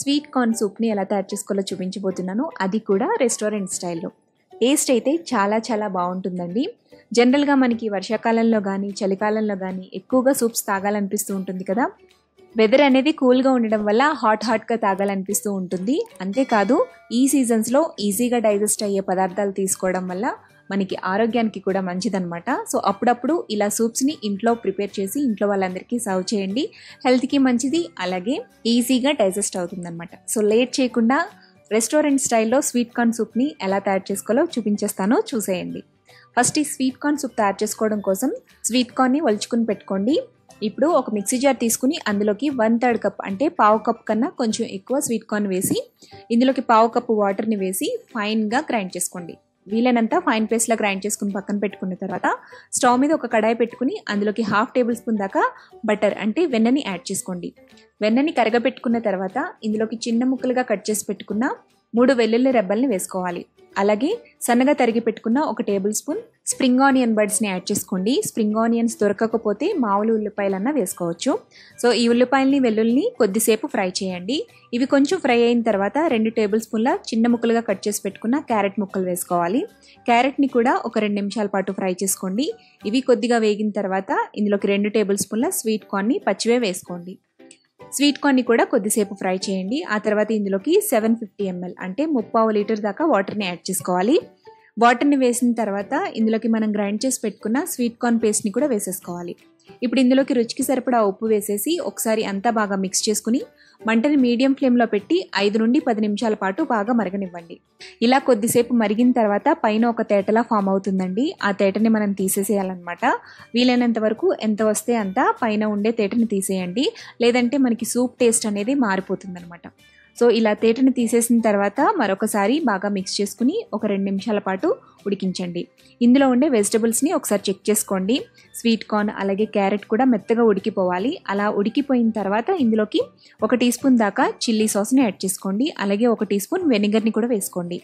Sweet corn సూప్ని ఎలా తయారు చేసుకోవాలో చూపించబోతున్నాను. అది కూడా రెస్టారెంట్ స్టైల్లో. టేస్ట్ అయితే చాలా చాలా బాగుంటుందండి. జనరల్గా మనకి వర్షాకాలంలో కానీ చలికాలంలో కానీ ఎక్కువగా సూప్స్ తాగాలనిపిస్తూ ఉంటుంది కదా. వెదర్ అనేది కూల్గా ఉండడం వల్ల హాట్గా తాగాలనిపిస్తూ ఉంటుంది. అంతేకాదు ఈ సీజన్స్లో ఈజీగా డైజెస్ట్ అయ్యే పదార్థాలు తీసుకోవడం వల్ల మనకి ఆరోగ్యానికి కూడా మంచిదన్నమాట. సో అప్పుడప్పుడు ఇలా సూప్స్ని ఇంట్లో ప్రిపేర్ చేసి ఇంట్లో వాళ్ళందరికీ సర్వ్ చేయండి. హెల్త్కి మంచిది, అలాగే ఈజీగా డైజెస్ట్ అవుతుందన్నమాట. సో లేట్ చేయకుండా రెస్టారెంట్ స్టైల్లో స్వీట్ కార్న్ సూప్ని ఎలా తయారు చేసుకోవాలో చూపించేస్తాను, చూసేయండి. ఫస్ట్ ఈ స్వీట్ కార్న్ సూప్ తయారు చేసుకోవడం కోసం స్వీట్ కార్న్ని వలుచుకుని పెట్టుకోండి. ఇప్పుడు ఒక మిక్సీ జార్ తీసుకుని అందులోకి 1/3 కప్ అంటే పావు కప్ కన్నా కొంచెం ఎక్కువ స్వీట్ కార్న్ వేసి ఇందులోకి పావు కప్పు వాటర్ని వేసి ఫైన్గా గ్రైండ్ చేసుకోండి. వీలైనంత ఫైన్ పేస్ట్లా గ్రైండ్ చేసుకుని పక్కన పెట్టుకున్న తర్వాత స్టవ్ మీద ఒక కడాయి పెట్టుకుని అందులోకి 1/2 టేబుల్ స్పూన్ దాకా బటర్ అంటే వెన్నని యాడ్ చేసుకోండి. వెన్నని కరగబెట్టుకున్న తర్వాత ఇందులోకి చిన్న ముక్కలుగా కట్ చేసి పెట్టుకున్న 3 వెల్లుల్లి రెబ్బల్ని వేసుకోవాలి. అలాగే సన్నగా తరిగి పెట్టుకున్న 1 టేబుల్ స్పూన్ స్ప్రింగ్ ఆనియన్ బడ్స్ని యాడ్ చేసుకోండి. స్ప్రింగ్ ఆనియన్స్ దొరకకపోతే మామూలు ఉల్లిపాయలన్నా వేసుకోవచ్చు. సో ఈ ఉల్లిపాయలని వెల్లుల్ని కొద్దిసేపు ఫ్రై చేయండి. ఇవి కొంచెం ఫ్రై అయిన తర్వాత 2 టేబుల్ స్పూన్ల చిన్న ముక్కలుగా కట్ చేసి పెట్టుకున్న క్యారెట్ ముక్కలు వేసుకోవాలి. క్యారెట్ని కూడా ఒక 2 నిమిషాల పాటు ఫ్రై చేసుకోండి. ఇవి కొద్దిగా వేగిన తర్వాత ఇందులోకి 2 టేబుల్ స్పూన్ల స్వీట్ కార్న్ని పచ్చివే వేసుకోండి. స్వీట్ కార్న్ని కూడా కొద్దిసేపు ఫ్రై చేయండి. ఆ తర్వాత ఇందులోకి 750 ml అంటే 3/4 లీటర్ దాకా వాటర్ని యాడ్ చేసుకోవాలి. వాటర్ని వేసిన తర్వాత ఇందులోకి మనం గ్రైండ్ చేసి పెట్టుకున్న స్వీట్ కార్న్ పేస్ట్ని కూడా వేసేసుకోవాలి. ఇప్పుడు ఇందులోకి రుచికి సరిపడా ఉప్పు వేసేసి ఒకసారి అంతా బాగా మిక్స్ చేసుకుని మంటని మీడియం ఫ్లేమ్లో పెట్టి 5 నుండి 10 నిమిషాల పాటు బాగా మరగనివ్వండి. ఇలా కొద్దిసేపు మరిగిన తర్వాత పైన ఒక తేటలా ఫామ్ అవుతుందండి. ఆ తేటని మనం తీసేసేయాలన్నమాట. వీలైనంత వరకు ఎంత వస్తే అంత పైన ఉండే తేటని తీసేయండి, లేదంటే మనకి సూప్ టేస్ట్ అనేది మారిపోతుందన్నమాట. సో ఇలా తేటని తీసేసిన తర్వాత మరొకసారి బాగా మిక్స్ చేసుకుని ఒక 2 నిమిషాల పాటు ఉడికించండి. ఇందులో ఉండే వెజిటబుల్స్ని ఒకసారి చెక్ చేసుకోండి. స్వీట్ కార్న్ అలాగే క్యారెట్ కూడా మెత్తగా ఉడికిపోవాలి. అలా ఉడికిపోయిన తర్వాత ఇందులోకి 1 టీ స్పూన్ దాకా చిల్లీ సాస్ని యాడ్ చేసుకోండి. అలాగే 1 టీ స్పూన్ వెనిగర్ని కూడా వేసుకోండి.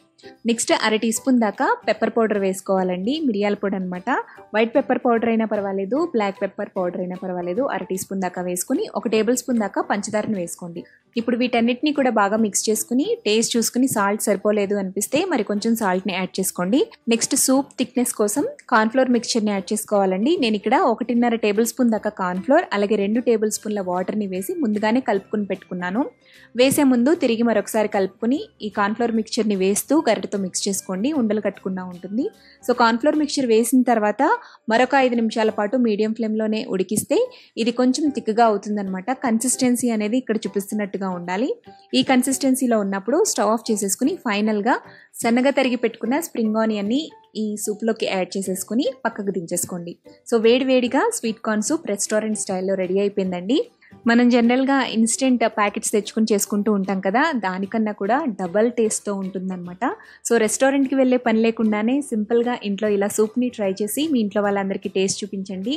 నెక్స్ట్ 1/2 టీ స్పూన్ దాకా పెప్పర్ పౌడర్ వేసుకోవాలండి, మిరియాల పొడి అనమాట. వైట్ పెప్పర్ పౌడర్ అయినా పర్వాలేదు, బ్లాక్ పెప్పర్ పౌడర్ అయినా పర్వాలేదు. 1/2 టీ స్పూన్ దాకా వేసుకుని 1 టేబుల్ స్పూన్ దాకా పంచదారని వేసుకోండి. ఇప్పుడు వీటన్నిటిని కూడా బాగా మిక్స్ చేసుకుని టేస్ట్ చూసుకుని సాల్ట్ సరిపోలేదు అనిపిస్తే మరి కొంచెం సాల్ట్ని యాడ్ చేసుకోండి. నెక్స్ట్ సూప్ థిక్నెస్ కోసం కార్న్ఫ్లోర్ మిక్చర్ని యాడ్ చేసుకోవాలండి. నేను ఇక్కడ 1.5 టేబుల్ స్పూన్ దాకా కార్న్ఫ్లోర్ అలాగే 2 టేబుల్ స్పూన్ల వాటర్ని వేసి ముందుగానే కలుపుకుని పెట్టుకున్నాను. వేసే ముందు తిరిగి మరొకసారి కలుపుకుని ఈ కార్న్ఫ్లోర్ మిక్చర్ని వేస్తూ గరిటెతో మిక్స్ చేసుకోండి, ఉండలు కట్టకుండా ఉంటుంది. సో కార్న్ఫ్లోర్ మిక్చర్ వేసిన తర్వాత మరొక 5 నిమిషాల పాటు మీడియం ఫ్లేమ్లోనే ఉడికిస్తే ఇది కొంచెం థిక్గా అవుతుందన్నమాట. కన్సిస్టెన్సీ అనేది ఇక్కడ చూపిస్తున్నట్టుగా ఉండాలి. ఈ కన్సిస్టెన్సీలో ఉన్నప్పుడు స్టవ్ ఆఫ్ చేసేసుకుని ఫైనల్గా సన్నగా తరిగి పెట్టుకున్న స్ప్రింగ్ ఆనియన్ని ఈ సూప్లోకి యాడ్ చేసేసుకుని పక్కకు దించేసుకోండి. సో వేడివేడిగా స్వీట్ కార్న్ సూప్ రెస్టారెంట్ స్టైల్లో రెడీ అయిపోయిందండి. మనం జనరల్గా ఇన్స్టెంట్ ప్యాకెట్స్ తెచ్చుకుని చేసుకుంటూ ఉంటాం కదా, దానికన్నా కూడా డబల్ టేస్ట్తో ఉంటుందన్నమాట. సో రెస్టారెంట్కి వెళ్ళే పని లేకుండానే సింపుల్గా ఇంట్లో ఇలా సూప్ని ట్రై చేసి మీ ఇంట్లో వాళ్ళందరికీ టేస్ట్ చూపించండి.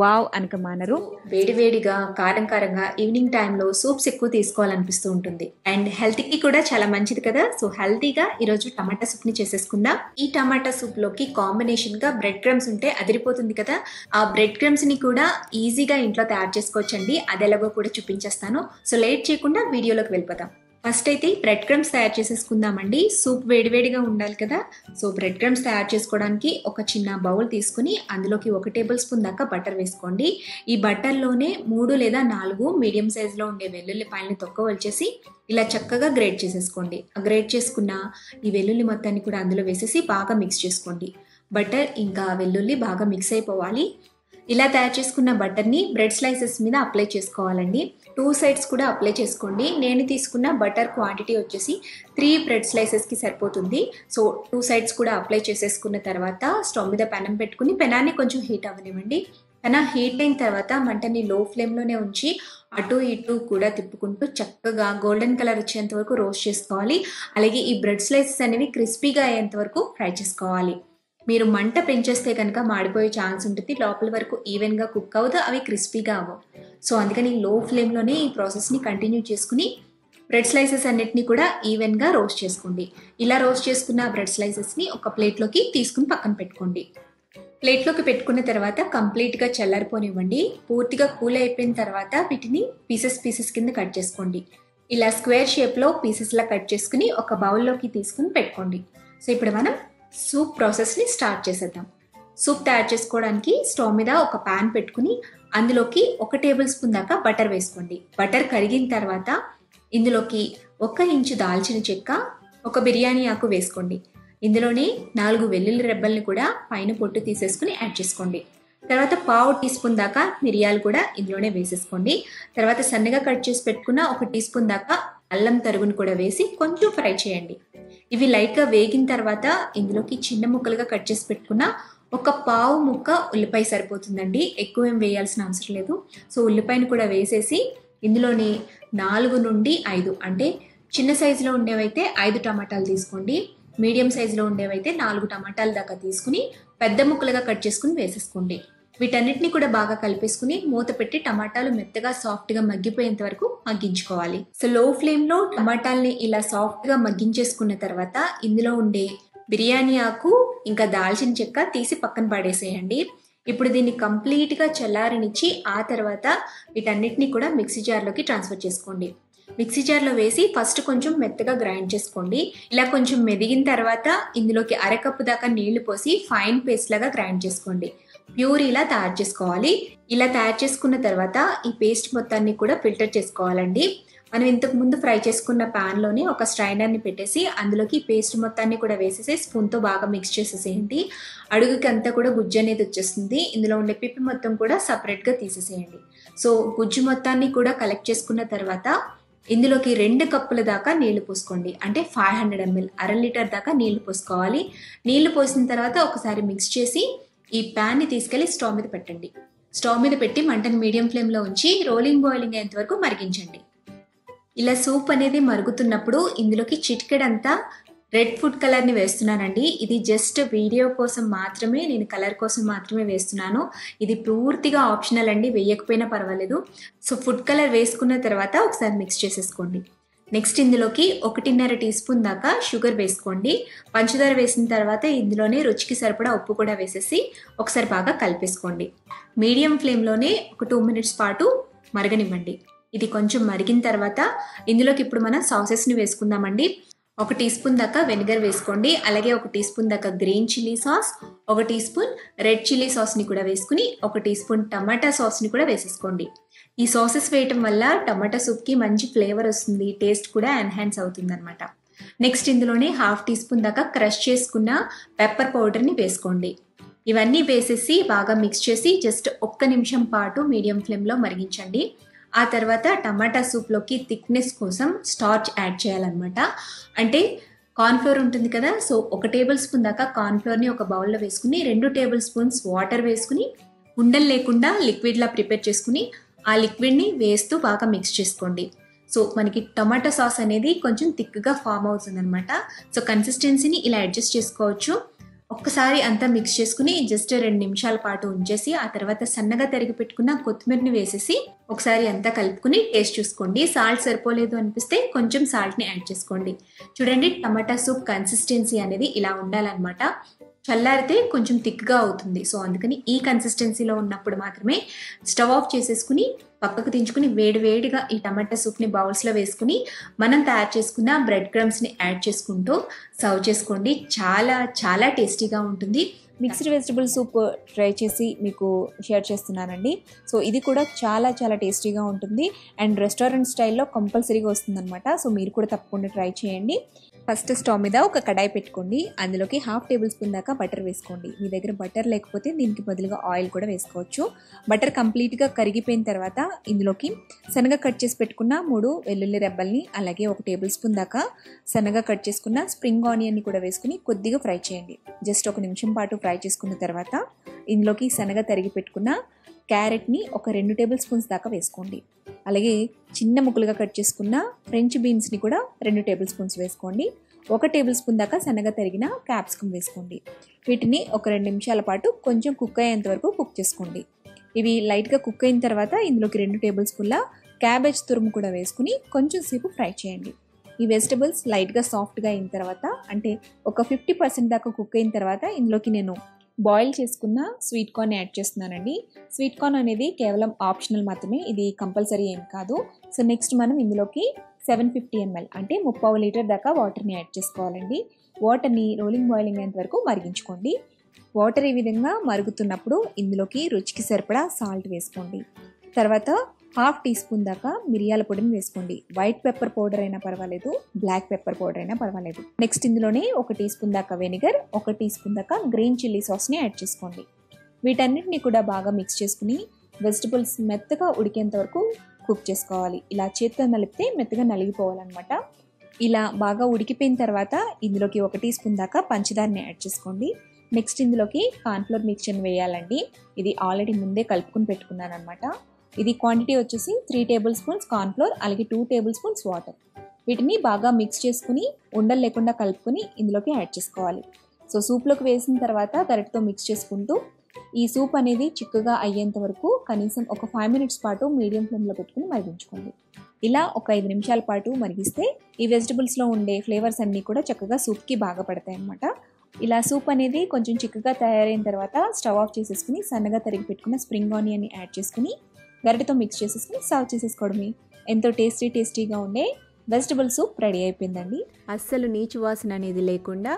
వావ్ అనక మానరు. వేడివేడిగా కారంగా ఈవినింగ్ టైంలో సూప్స్ ఎక్కువ తీసుకోవాలనిపిస్తూ ఉంటుంది. అండ్ హెల్త్కి కూడా చాలా మంచిది కదా. సో హెల్తీగా ఈరోజు టమాటా సూప్ని చేసేసుకుందాం. ఈ టమాటా సూప్లోకి కాంబినేషన్గా బ్రెడ్ క్రమ్స్ ఉంటే అదిరిపోతుంది కదా. ఆ బ్రెడ్ క్రమ్స్ని కూడా ఈజీగా ఇంట్లో తయారు చేసుకోవచ్చండి. అది ఎలాగో కూడా చూపించేస్తాను. సో లేట్ చేయకుండా వీడియోలోకి వెళ్ళిపోతాం. ఫస్ట్ అయితే బ్రెడ్ క్రమ్స్ తయారు చేసేసుకుందామండి. సూప్ వేడివేడిగా ఉండాలి కదా. సో బ్రెడ్ క్రమ్స్ తయారు చేసుకోవడానికి ఒక చిన్న బౌల్ తీసుకుని అందులోకి 1 టేబుల్ స్పూన్ దాకా బటర్ వేసుకోండి. ఈ బటర్లోనే 3 లేదా 4 మీడియం సైజులో ఉండే వెల్లుల్లిపాయలని తొక్కవలిచేసి ఇలా చక్కగా గ్రేట్ చేసేసుకోండి. గ్రేట్ చేసుకున్న ఈ వెల్లుల్లి మొత్తాన్ని కూడా అందులో వేసేసి బాగా మిక్స్ చేసుకోండి. బటర్ ఇంకా వెల్లుల్లి బాగా మిక్స్ అయిపోవాలి. ఇలా తయారు చేసుకున్న బటర్ని బ్రెడ్ స్లైసెస్ మీద అప్లై చేసుకోవాలండి. 2 సైడ్స్ కూడా అప్లై చేసుకోండి. నేను తీసుకున్న బటర్ క్వాంటిటీ వచ్చేసి 3 బ్రెడ్ స్లైసెస్కి సరిపోతుంది. సో 2 సైడ్స్ కూడా అప్లై చేసేసుకున్న తర్వాత స్టవ్ మీద పెనం పెట్టుకుని పెనాన్ని కొంచెం హీట్ అవ్వనివ్వండి. పెనం హీట్ అయిన తర్వాత మంటని లో ఫ్లేమ్లోనే ఉంచి అటు ఇటు కూడా తిప్పుకుంటూ చక్కగా గోల్డెన్ కలర్ వచ్చేంత వరకు రోస్ట్ చేసుకోవాలి. అలాగే ఈ బ్రెడ్ స్లైసెస్ అనేవి క్రిస్పీగా అయ్యేంత వరకు ఫ్రై చేసుకోవాలి. మీరు మంట పెంచేస్తే కనుక మాడిపోయే ఛాన్స్ ఉంటుంది. లోపల వరకు ఈవెన్గా కుక్ అవ్వదు, అవి క్రిస్పీగా అవ్వవు. సో అందుకని లో ఫ్లేమ్లోనే ఈ ప్రాసెస్ని కంటిన్యూ చేసుకుని బ్రెడ్ స్లైసెస్ అన్నిటిని కూడా ఈవెన్గా రోస్ట్ చేసుకోండి. ఇలా రోస్ట్ చేసుకున్న బ్రెడ్ స్లైసెస్ని ఒక ప్లేట్లోకి తీసుకుని పక్కన పెట్టుకోండి. ప్లేట్లోకి పెట్టుకున్న తర్వాత కంప్లీట్గా చల్లారిపోనివ్వండి. పూర్తిగా కూల్ అయిపోయిన తర్వాత వీటిని పీసెస్ కింద కట్ చేసుకోండి. ఇలా స్క్వేర్ షేప్లో పీసెస్లా కట్ చేసుకుని ఒక బౌల్లోకి తీసుకుని పెట్టుకోండి. సో ఇప్పుడు మనం సూప్ ప్రాసెస్ని స్టార్ట్ చేసేద్దాం. సూప్ తయారు చేసుకోవడానికి స్టవ్ మీద ఒక ప్యాన్ పెట్టుకుని అందులోకి 1 టేబుల్ స్పూన్ దాకా బటర్ వేసుకోండి. బటర్ కరిగిన తర్వాత ఇందులోకి 1 ఇంచు దాల్చిన చెక్క, 1 బిర్యానీ ఆకు వేసుకోండి. ఇందులోనే 4 వెల్లుల్లి రెబ్బల్ని కూడా పైన పొట్టు తీసేసుకుని యాడ్ చేసుకోండి. తర్వాత 1/2 టీ స్పూన్ దాకా మిరియాలు కూడా ఇందులోనే వేసేసుకోండి. తర్వాత సన్నగా కట్ చేసి పెట్టుకున్న 1 టీ స్పూన్ దాకా అల్లం తరుగును కూడా వేసి కొంచెం ఫ్రై చేయండి. ఇవి లైట్గా వేగిన తర్వాత ఇందులోకి చిన్న ముక్కలుగా కట్ చేసి పెట్టుకున్న 1/4 ముక్క ఉల్లిపాయ సరిపోతుందండి, ఎక్కువ ఏం వేయాల్సిన అవసరం లేదు. సో ఉల్లిపాయను కూడా వేసేసి ఇందులోనే 4 నుండి 5 అంటే చిన్న సైజులో ఉండేవైతే 5 టమాటాలు తీసుకోండి, మీడియం సైజులో ఉండేవైతే 4 టమాటాలు దాకా తీసుకుని పెద్ద ముక్కలుగా కట్ చేసుకుని వేసేసుకోండి. వీటన్నిటిని కూడా బాగా కలిపేసుకుని మూత పెట్టి టమాటాలు మెత్తగా సాఫ్ట్గా మగ్గిపోయేంత వరకు మగ్గించుకోవాలి. సో లో ఫ్లేమ్లో టమాటాలని ఇలా సాఫ్ట్గా మగ్గించేసుకున్న తర్వాత ఇందులో ఉండే బిర్యానీ ఆకు ఇంకా దాల్చిన చెక్క తీసి పక్కన పడేసేయండి. ఇప్పుడు దీన్ని కంప్లీట్గా చల్లారనిచ్చి ఆ తర్వాత వీటన్నిటిని కూడా మిక్సీ జార్లోకి ట్రాన్స్ఫర్ చేసుకోండి. మిక్సీ జార్లో వేసి ఫస్ట్ కొంచెం మెత్తగా గ్రైండ్ చేసుకోండి. ఇలా కొంచెం మెదిగిన తర్వాత ఇందులోకి 1/2 కప్పు దాకా నీళ్లు పోసి ఫైన్ పేస్ట్ లాగా గ్రైండ్ చేసుకోండి. ప్యూరీలా తయారు చేసుకోవాలి. ఇలా తయారు చేసుకున్న తర్వాత ఈ పేస్ట్ మొత్తాన్ని కూడా ఫిల్టర్ చేసుకోవాలండి. మనం ఇంతకు ముందు ఫ్రై చేసుకున్న ప్యాన్లోనే ఒక స్ట్రైనర్ని పెట్టేసి అందులోకి పేస్ట్ మొత్తాన్ని కూడా వేసేసి స్పూన్తో బాగా మిక్స్ చేసేసేయండి. అడుగుకి అంతా కూడా గుజ్జు అనేది వచ్చేస్తుంది. ఇందులో ఉండే పిప్పి మొత్తం కూడా సపరేట్గా తీసేసేయండి. సో గుజ్జు మొత్తాన్ని కూడా కలెక్ట్ చేసుకున్న తర్వాత ఇందులోకి 2 కప్పుల దాకా నీళ్లు పోసుకోండి. అంటే 500 ml 1/2 లీటర్ దాకా నీళ్లు పోసుకోవాలి. నీళ్లు పోసిన తర్వాత ఒకసారి మిక్స్ చేసి ఈ ప్యాన్ని తీసుకెళ్లి స్టవ్ మీద పెట్టండి. స్టవ్ మీద పెట్టి మంటను మీడియం ఫ్లేమ్లో ఉంచి బాయిలింగ్ అయ్యేంత వరకు మరిగించండి. ఇలా సూప్ అనేది మరుగుతున్నప్పుడు ఇందులోకి చిటికెడంతా రెడ్ ఫుడ్ కలర్ని వేస్తున్నానండి. ఇది జస్ట్ వీడియో కోసం మాత్రమే, నేను కలర్ కోసం మాత్రమే వేస్తున్నాను. ఇది పూర్తిగా ఆప్షనల్ అండి, వేయకపోయినా పర్వాలేదు. సో ఫుడ్ కలర్ వేసుకున్న తర్వాత ఒకసారి మిక్స్ చేసేసుకోండి. నెక్స్ట్ ఇందులోకి 1.5 టీ స్పూన్ దాకా షుగర్ వేసుకోండి. పంచదార వేసిన తర్వాత ఇందులోనే రుచికి సరిపడా ఉప్పు కూడా వేసేసి ఒకసారి బాగా కలిపేసుకోండి. మీడియం ఫ్లేమ్లోనే ఒక 2 మినిట్స్ పాటు మరగనివ్వండి. ఇది కొంచెం మరిగిన తర్వాత ఇందులోకి ఇప్పుడు మనం సాసెస్ని వేసుకుందామండి. 1 టీ స్పూన్ దాకా వెనిగర్ వేసుకోండి. అలాగే 1 టీ స్పూన్ దాకా green chilli sauce, 1 tea spoon red chilli సాస్ని కూడా వేసుకుని 1 టీ స్పూన్ టమాటా సాస్ని కూడా వేసేసుకోండి. ఈ సాసెస్ వేయటం వల్ల టమాటా సూప్కి మంచి ఫ్లేవర్ వస్తుంది, టేస్ట్ కూడా ఎన్హాన్స్ అవుతుంది అనమాట. నెక్స్ట్ ఇందులోనే 1/2 టీ స్పూన్ దాకా క్రష్ చేసుకున్న పెప్పర్ పౌడర్ని వేసుకోండి. ఇవన్నీ వేసేసి బాగా మిక్స్ చేసి జస్ట్ 1 నిమిషం పాటు మీడియం ఫ్లేమ్లో మరిగించండి. ఆ తర్వాత టమాటా సూప్లోకి థిక్నెస్ కోసం స్టార్చ్ యాడ్ చేయాలన్నమాట. అంటే కార్న్ఫ్లోర్ ఉంటుంది కదా, సో 1 టేబుల్ స్పూన్ దాకా కార్న్ఫ్లోర్ని ఒక బౌల్లో వేసుకుని 2 టేబుల్ స్పూన్స్ వాటర్ వేసుకుని ఉండలు లేకుండా లిక్విడ్లా ప్రిపేర్ చేసుకుని ఆ లిక్విడ్ని వేస్తూ బాగా మిక్స్ చేసుకోండి. సో మనకి టమాటా సాస్ అనేది కొంచెం థిక్గా ఫామ్ అవుతుందన్నమాట. సో కన్సిస్టెన్సీని ఇలా అడ్జస్ట్ చేసుకోవచ్చు. ఒక్కసారి అంతా మిక్స్ చేసుకుని జస్ట్ 2 నిమిషాల పాటు ఉంచేసి ఆ తర్వాత సన్నగా తరిగి పెట్టుకున్న కొత్తిమీరని వేసేసి ఒకసారి అంతా కలుపుకుని టేస్ట్ చూసుకోండి. సాల్ట్ సరిపోలేదు అనిపిస్తే కొంచెం సాల్ట్ని యాడ్ చేసుకోండి. చూడండి, టమాటా సూప్ కన్సిస్టెన్సీ అనేది ఇలా ఉండాలన్నమాట. చల్లారితే కొంచెం థిక్గా అవుతుంది. సో అందుకని ఈ కన్సిస్టెన్సీలో ఉన్నప్పుడు మాత్రమే స్టవ్ ఆఫ్ చేసేసుకుని పక్కకు దించుకుని వేడివేడిగా ఈ టమాటా సూప్ని బౌల్స్లో వేసుకుని మనం తయారు చేసుకున్న బ్రెడ్ క్రమ్స్ని యాడ్ చేసుకుంటూ సర్వ్ చేసుకోండి. చాలా చాలా టేస్టీగా ఉంటుంది. మిక్స్డ్ వెజిటబుల్ సూప్ ట్రై చేసి మీకు షేర్ చేస్తున్నానండి. సో ఇది కూడా చాలా చాలా టేస్టీగా ఉంటుంది అండ్ రెస్టారెంట్ స్టైల్లో కంపల్సరీగా వస్తుందన్నమాట. సో మీరు కూడా తప్పకుండా ట్రై చేయండి. ఫస్ట్ స్టవ్ మీద ఒక కడాయి పెట్టుకోండి. అందులోకి 1/2 టేబుల్ స్పూన్ దాకా బటర్ వేసుకోండి. మీ దగ్గర బటర్ లేకపోతే దీనికి బదులుగా ఆయిల్ కూడా వేసుకోవచ్చు. బటర్ కంప్లీట్గా కరిగిపోయిన తర్వాత ఇందులోకి సన్నగా కట్ చేసి పెట్టుకున్న 3 వెల్లుల్లి రెబ్బల్ని అలాగే 1 టేబుల్ స్పూన్ దాకా సన్నగా కట్ చేసుకున్న స్ప్రింగ్ ఆనియన్ని కూడా వేసుకుని కొద్దిగా ఫ్రై చేయండి. జస్ట్ 1 నిమిషం పాటు ఫ్రై చేసుకున్న తర్వాత ఇందులోకి సన్నగా తరిగి పెట్టుకున్న క్యారెట్ని ఒక 2 టేబుల్ స్పూన్స్ దాకా వేసుకోండి. అలాగే చిన్న ముక్కలుగా కట్ చేసుకున్న ఫ్రెంచ్ బీన్స్ని కూడా 2 టేబుల్ స్పూన్స్ వేసుకోండి. 1 టేబుల్ స్పూన్ దాకా సన్నగా తరిగిన క్యాప్సికమ్ వేసుకోండి. వీటిని ఒక 2 నిమిషాల పాటు కొంచెం కుక్ అయ్యేంత వరకు కుక్ చేసుకోండి. ఇవి లైట్గా కుక్ అయిన తర్వాత ఇందులోకి 2 టేబుల్ స్పూన్ల క్యాబేజ్ తురుము కూడా వేసుకుని కొంచెం సేపు ఫ్రై చేయండి. ఈ వెజిటబుల్స్ లైట్గా సాఫ్ట్గా అయిన తర్వాత అంటే ఒక 50% దాకా కుక్ అయిన తర్వాత ఇందులోకి నేను బాయిల్ చేసుకున్న స్వీట్ కార్న్ యాడ్ చేస్తున్నానండి. స్వీట్ కార్న్ అనేది కేవలం ఆప్షనల్ మాత్రమే, ఇది కంపల్సరీ ఏం కాదు. సో నెక్స్ట్ మనం ఇందులోకి 750 ml అంటే 3/4 లీటర్ దాకా వాటర్ని యాడ్ చేసుకోవాలండి. వాటర్ని రోలింగ్ బాయిలింగ్ అయ్యేంత వరకు మరిగించుకోండి. వాటర్ ఈ విధంగా మరుగుతున్నప్పుడు ఇందులోకి రుచికి సరిపడా సాల్ట్ వేసుకోండి. తర్వాత 1/2 టీ స్పూన్ దాకా మిరియాల పొడిని వేసుకోండి. వైట్ పెప్పర్ పౌడర్ అయినా పర్వాలేదు, బ్లాక్ పెప్పర్ పౌడర్ అయినా పర్వాలేదు. నెక్స్ట్ ఇందులోనే 1 టీ స్పూన్ దాకా వెనిగర్, 1 టీ స్పూన్ దాకా గ్రీన్ చిల్లీ సాస్ని యాడ్ చేసుకోండి. వీటన్నిటిని కూడా బాగా మిక్స్ చేసుకుని వెజిటబుల్స్ మెత్తగా ఉడికేంత వరకు కుక్ చేసుకోవాలి. ఇలా చేత్తో నలిపితే మెత్తగా నలిగిపోవాలన్నమాట. ఇలా బాగా ఉడికిపోయిన తర్వాత ఇందులోకి 1 టీ స్పూన్ దాకా పంచదారని యాడ్ చేసుకోండి. నెక్స్ట్ ఇందులోకి కార్న్ఫ్లోర్ మిక్చర్ని వేయాలండి. ఇది ఆల్రెడీ ముందే కలుపుకుని పెట్టుకున్నాను అనమాట. ఇది క్వాంటిటీ వచ్చేసి 3 టేబుల్ స్పూన్స్ కార్న్ఫ్లోర్, అలాగే 2 టేబుల్ స్పూన్స్ వాటర్. వీటిని బాగా మిక్స్ చేసుకుని ఉండలు లేకుండా కలుపుకొని ఇందులోకి యాడ్ చేసుకోవాలి. సో సూప్లోకి వేసిన తర్వాత గరిటెతో మిక్స్ చేసుకుంటూ ఈ సూప్ అనేది చిక్కగా అయ్యేంత వరకు కనీసం ఒక 5 మినిట్స్ పాటు మీడియం ఫ్లేమ్లో పెట్టుకుని మరిగించుకోండి. ఇలా ఒక 5 నిమిషాల పాటు మరిగిస్తే ఈ వెజిటబుల్స్లో ఉండే ఫ్లేవర్స్ అన్నీ కూడా చక్కగా సూప్కి బాగా పడతాయి అన్నమాట. ఇలా సూప్ అనేది కొంచెం చిక్కగా తయారైన తర్వాత స్టవ్ ఆఫ్ చేసేసుకుని సన్నగా తరిగి పెట్టుకున్న స్ప్రింగ్ ఆనియన్ని యాడ్ చేసుకుని గరిటెతో మిక్స్ చేసేసుకుని సర్వ్ చేసేసుకోవడమే. ఎంతో టేస్టీగా ఉండే వెజిటబుల్ సూప్ రెడీ అయిపోయిందండి. అస్సలు నీచు వాసన అనేది లేకుండా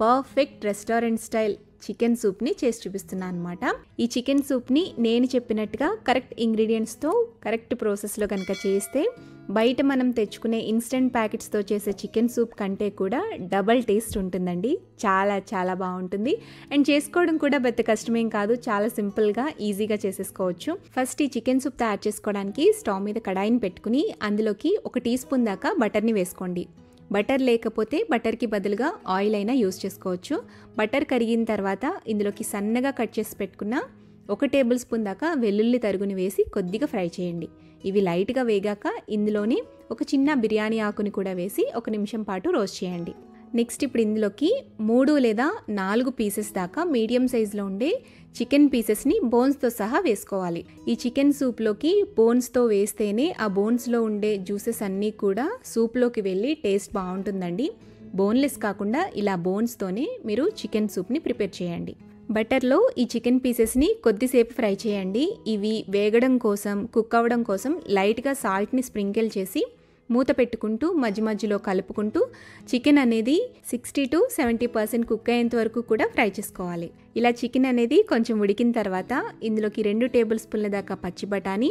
పర్ఫెక్ట్ రెస్టారెంట్ స్టైల్ చికెన్ సూప్ని చేసి చూపిస్తున్నాను అనమాట. ఈ చికెన్ సూప్ని నేను చెప్పినట్టుగా కరెక్ట్ ఇంగ్రీడియంట్స్తో కరెక్ట్ ప్రాసెస్లో కనుక చేస్తే బయట మనం తెచ్చుకునే ఇన్స్టెంట్ ప్యాకెట్స్తో చేసే చికెన్ సూప్ కంటే కూడా డబల్ టేస్ట్ ఉంటుందండి. చాలా బాగుంటుంది. అండ్ చేసుకోవడం కూడా పెద్ద కష్టమేం కాదు, చాలా సింపుల్గా ఈజీగా చేసేసుకోవచ్చు. ఫస్ట్ ఈ చికెన్ సూప్ తయారు చేసుకోవడానికి స్టవ్ మీద కడాయిని పెట్టుకుని అందులోకి 1 టీ స్పూన్ దాకా బటర్ని వేసుకోండి. బటర్ లేకపోతే బటర్కి బదులుగా ఆయిల్ అయినా యూస్ చేసుకోవచ్చు. బటర్ కరిగిన తర్వాత ఇందులోకి సన్నగా కట్ చేసి పెట్టుకున్న 1 టేబుల్ స్పూన్ దాకా వెల్లుల్లి తరుగుని వేసి కొద్దిగా ఫ్రై చేయండి. ఇవి లైట్గా వేగాక ఇందులోనే ఒక చిన్న బిర్యానీ ఆకుని కూడా వేసి 1 నిమిషం పాటు రోస్ట్ చేయండి. నెక్స్ట్ ఇప్పుడు ఇందులోకి 3 లేదా 4 పీసెస్ దాకా మీడియం సైజులో ఉండే చికెన్ పీసెస్ని బోన్స్తో సహా వేసుకోవాలి. ఈ చికెన్ సూప్లోకి బోన్స్తో వేస్తేనే ఆ బోన్స్లో ఉండే జ్యూసెస్ అన్నీ కూడా సూప్లోకి వెళ్ళి టేస్ట్ బాగుంటుందండి. బోన్లెస్ కాకుండా ఇలా బోన్స్తోనే మీరు చికెన్ సూప్ని ప్రిపేర్ చేయండి. బటర్లో ఈ చికెన్ పీసెస్ని కొద్దిసేపు ఫ్రై చేయండి. ఇవి వేగడం కోసం, కుక్ అవ్వడం కోసం లైట్గా సాల్ట్ని స్ప్రింకిల్ చేసి మూత పెట్టుకుంటూ మధ్యలో కలుపుకుంటూ చికెన్ అనేది 60 to 70% కుక్ అయ్యేంత వరకు కూడా ఫ్రై చేసుకోవాలి. ఇలా చికెన్ అనేది కొంచెం ఉడికిన తర్వాత ఇందులోకి 2 టేబుల్ స్పూన్ల దాకా పచ్చి బఠానీ,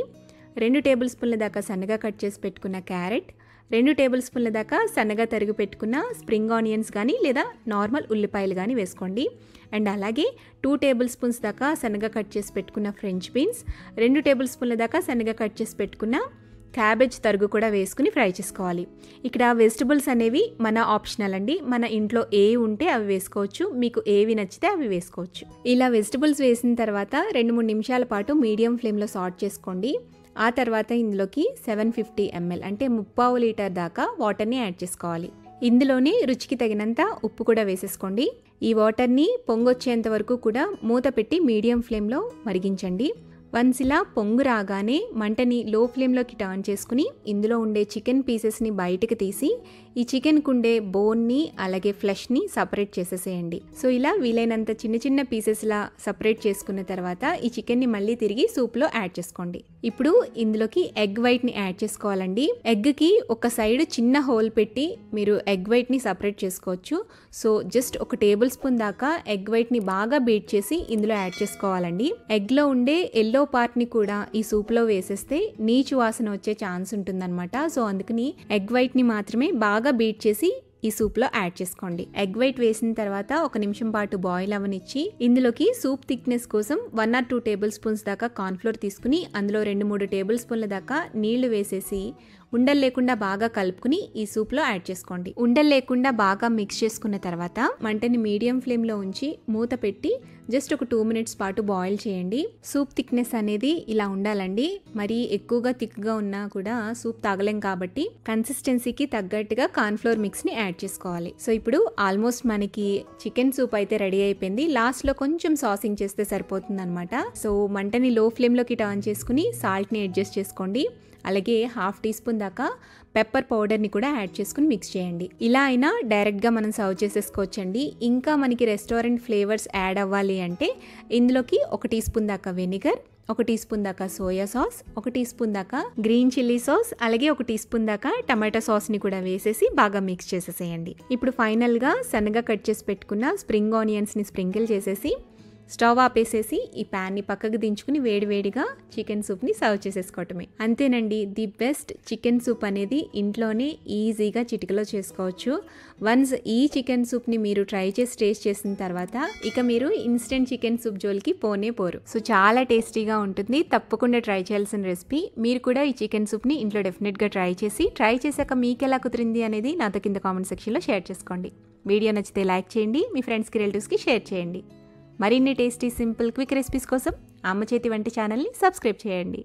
2 టేబుల్ స్పూన్ల దాకా సన్నగా కట్ చేసి పెట్టుకున్న క్యారెట్, 2 టేబుల్ స్పూన్ల దాకా సన్నగా తరిగి పెట్టుకున్న స్ప్రింగ్ ఆనియన్స్ కానీ లేదా నార్మల్ ఉల్లిపాయలు కానీ వేసుకోండి. అండ్ అలాగే 2 టేబుల్ స్పూన్స్ దాకా సన్నగా కట్ చేసి పెట్టుకున్న ఫ్రెంచ్ బీన్స్, 2 టేబుల్ స్పూన్ల దాకా సన్నగా కట్ చేసి పెట్టుకున్న క్యాబేజ్ తరుగు కూడా వేసుకుని ఫ్రై చేసుకోవాలి. ఇక్కడ వెజిటబుల్స్ అనేవి మన ఆప్షనల్ అండి. మన ఇంట్లో ఏ ఉంటే అవి వేసుకోవచ్చు, మీకు ఏవి నచ్చితే అవి వేసుకోవచ్చు. ఇలా వెజిటబుల్స్ వేసిన తర్వాత 2-3 నిమిషాల పాటు మీడియం ఫ్లేమ్లో సాట్ చేసుకోండి. ఆ తర్వాత ఇందులోకి 750 ml అంటే 3/4 లీటర్ దాకా వాటర్ని యాడ్ చేసుకోవాలి. ఇందులోనే రుచికి తగినంత ఉప్పు కూడా వేసేసుకోండి. ఈ వాటర్ని పొంగొచ్చేంత వరకు కూడా మూత పెట్టి మీడియం ఫ్లేమ్లో మరిగించండి. వన్స్ ఇలా పొంగు రాగానే మంటని లో ఫ్లేమ్లోకి టర్న్ చేసుకుని ఇందులో ఉండే చికెన్ పీసెస్ని బయటకు తీసి ఈ చికెన్కు ఉండే బోన్ని అలాగే ఫ్లెష్ని సపరేట్ చేసేసేయండి. సో ఇలా వీలైనంత చిన్న పీసెస్లా సపరేట్ చేసుకున్న తర్వాత ఈ చికెన్ని మళ్ళీ తిరిగి సూప్లో యాడ్ చేసుకోండి. ఇప్పుడు ఇందులోకి ఎగ్ వైట్ని యాడ్ చేసుకోవాలండి. ఎగ్కి ఒక సైడ్ చిన్న హోల్ పెట్టి మీరు ఎగ్ వైట్ని సపరేట్ చేసుకోవచ్చు. సో జస్ట్ 1 టేబుల్ స్పూన్ దాకా ఎగ్ వైట్ని బాగా బీట్ చేసి ఇందులో యాడ్ చేసుకోవాలండి. ఎగ్లో ఉండే ఎల్లో పార్ట్ని కూడా ఈ సూప్లో వేసేస్తే నీచు వాసన వచ్చే ఛాన్స్ ఉంటుందన్నమాట. సో అందుకని ఎగ్ వైట్ని మాత్రమే బాగా బీట్ చేసి ఈ సూప్లో యాడ్ చేసుకోండి. ఎగ్ వైట్ వేసిన తర్వాత 1 నిమిషం పాటు బాయిల్ అవనిచ్చి ఇందులోకి సూప్ థిక్నెస్ కోసం 1 or 2 టేబుల్ స్పూన్స్ దాకా కార్న్ఫ్లోర్ తీసుకుని అందులో 2-3 టేబుల్ స్పూన్ల దాకా నీళ్లు వేసేసి ఉండలు లేకుండా బాగా కలుపుకుని ఈ సూప్లో యాడ్ చేసుకోండి. ఉండలు లేకుండా బాగా మిక్స్ చేసుకున్న తర్వాత మంటని మీడియం ఫ్లేమ్లో ఉంచి మూత పెట్టి జస్ట్ ఒక 2 మినిట్స్ పాటు బాయిల్ చేయండి. సూప్ థిక్నెస్ అనేది ఇలా ఉండాలండి. మరి ఎక్కువగా థిక్గా ఉన్నా కూడా సూప్ తాగలేం కాబట్టి కన్సిస్టెన్సీకి తగ్గట్టుగా కార్న్ఫ్లోర్ మిక్స్ని యాడ్ చేసుకోవాలి. సో ఇప్పుడు ఆల్మోస్ట్ మనకి చికెన్ సూప్ అయితే రెడీ అయిపోయింది. లాస్ట్లో కొంచెం సాసింగ్ చేస్తే సరిపోతుంది అనమాట. సో మంటని లో ఫ్లేమ్లోకి టర్న్ చేసుకుని సాల్ట్ని అడ్జస్ట్ చేసుకోండి. అలాగే హాఫ్ టీ స్పూన్ దాకా పెప్పర్ పౌడర్ని కూడా యాడ్ చేసుకుని మిక్స్ చేయండి. ఇలా అయినా డైరెక్ట్గా మనం సర్వ్ చేసేసుకోవచ్చండి. ఇంకా మనకి రెస్టారెంట్ ఫ్లేవర్స్ యాడ్ అవ్వాలి అంటే ఇందులోకి 1 టీ స్పూన్ దాకా వెనిగర్, 1 టీ స్పూన్ దాకా సోయా సాస్, 1 టీ స్పూన్ దాకా గ్రీన్ చిల్లీ సాస్, అలాగే 1 టీ స్పూన్ దాకా టమాటో సాస్ని కూడా వేసేసి బాగా మిక్స్ చేసేసేయండి. ఇప్పుడు ఫైనల్గా సన్నగా కట్ చేసి పెట్టుకున్న స్ప్రింగ్ ఆనియన్స్ని స్ప్రింకిల్ చేసేసి స్టవ్ ఆపేసేసి ఈ ప్యాన్ని పక్కకు దించుకుని వేడివేడిగా చికెన్ సూప్ని సర్వ్ చేసేసుకోవటమే. అంతేనండి, ది బెస్ట్ చికెన్ సూప్ అనేది ఇంట్లోనే ఈజీగా చిటికలో చేసుకోవచ్చు. వన్స్ ఈ చికెన్ సూప్ని మీరు ట్రై చేసి టేస్ట్ చేసిన తర్వాత ఇక మీరు ఇన్స్టెంట్ చికెన్ సూప్ జోలికి పోనే పోరు. సో చాలా టేస్టీగా ఉంటుంది, తప్పకుండా ట్రై చేయాల్సిన రెసిపీ. మీరు కూడా ఈ చికెన్ సూప్ని ఇంట్లో డెఫినెట్గా ట్రై చేశాక మీకు ఎలా కుదిరింది అనేది నాతో కింద కామెంట్ సెక్షన్లో షేర్ చేసుకోండి. వీడియో నచ్చితే లైక్ చేయండి, మీ ఫ్రెండ్స్కి రిలేటివ్స్కి షేర్ చేయండి. మరిన్ని టేస్టీ సింపుల్ క్విక్ రెసిపీస్ కోసం అమ్మ చేతి వంట ఛానల్ని సబ్స్క్రైబ్ చేయండి.